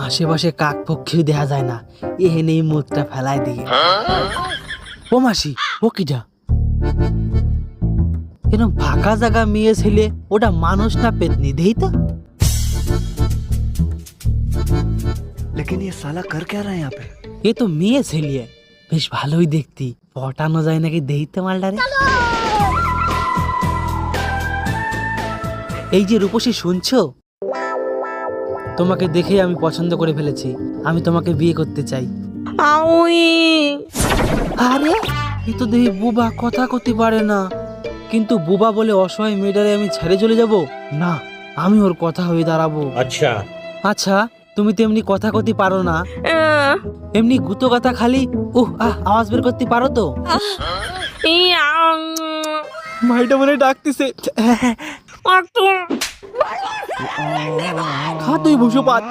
আশেপাশে কাক পক্ষীও দেখা যায় না, এহেনেই মুখটা ফেলাই দিয়ে। ও মাসি, ও কিটা? এরকম ফাঁকা জায়গা মেয়ে ছেলে, ওটা মানুষ না পেতনি, দেই তো। लेकिन ये साला कर क्या रहा है यहाँ पे? এ তো মেয়ে ছেলে, বেশ ভালোই দেখতি। পটানো যায় নাকি দেইতে মালটারে। এই যে রূপসী, শুনছো? তোমাকে দেখে আমি পছন্দ করে ফেলেছি, আমি তোমাকে বিয়ে করতে চাই। আরে এ তো দেখি বুবা, কথা করতে পারে না। কিন্তু বুবা বলে অসহায় মেয়েটারে আমি ছেড়ে চলে যাব না, আমি ওর কথা হয়ে দাঁড়াবো। अच्छा আচ্ছা, তুমি তো এমনি কথা করতে পারো না, এমনি গুতো কথা খালি আওয়াজ বের করতে পারো তো? ভাইটা মনে ডাকতেছে। খা তুই ভুষো পাত।